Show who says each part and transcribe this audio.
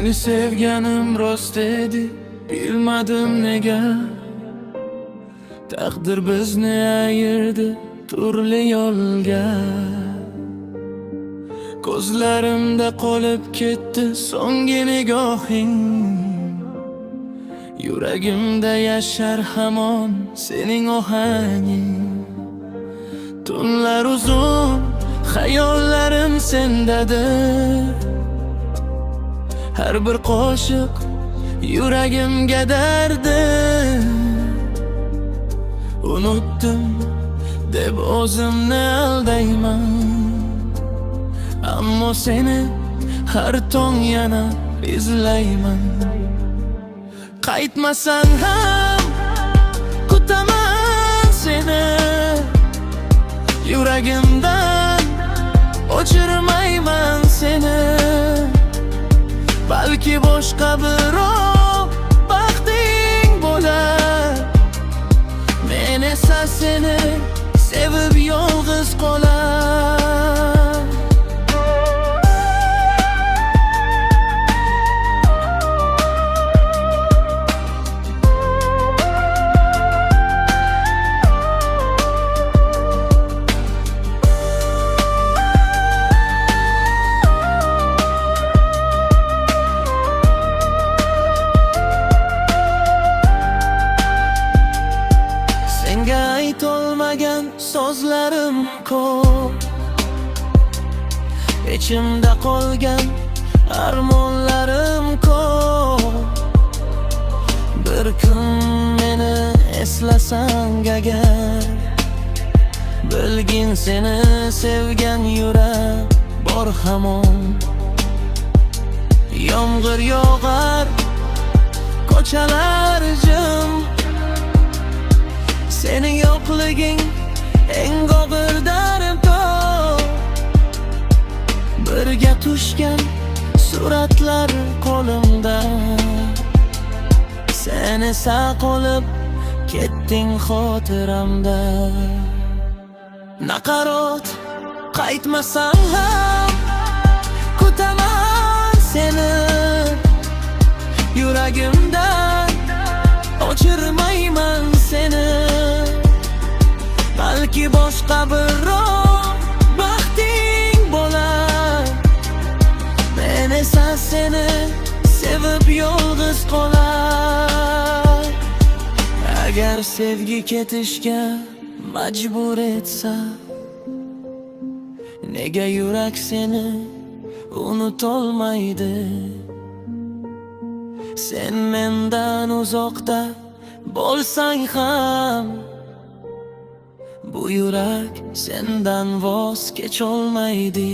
Speaker 1: Seni sevganim rost edi, bilmadim nega. Taqdir bizni ayirdi turli yo'lga. Ko'zlarimda qolib ketdi so'nggi nigohing. Yuragimda yashar hamon sening ohanging. Tunlar uzun, xayollarim sendadir. Har bir qo'shiq yuragimga dardir. Unutdim deb o'zimni aldayman, ammo seni har tong yana izlayman. Qaytmasan ham kutaman seni, yuragimdan o'chirmayman seni. Balki boshqa birov baxting bo'lar, men esa seni sevib yolg'iz qolar. Aytolmagan so'zlarim ko'p, ichimda qolgan armonlarim ko'p. Bir kun meni eslasang agar, bilgin seni sevgan yurak bor hamon. Yomg'ir yog'ar, ko'chalar jim, sening yo'qliging eng og'ir dardor. Birga tushgan suratlar qo'limda, sen esa qolib ketding xotiramda. Naqarot qaytmasang ham kutaman seni, yuragimdan o'chirmayman seni. Balki boshqa birov baxting bo'lar, men esa seni sevib yolg'iz qolar. Agar sevgi ketishga majbur etsa, nega yurak seni unutolmaydi? Sen mendan uzoqda bo'lsang ham, bu yurak sendan voz kecholmaydi.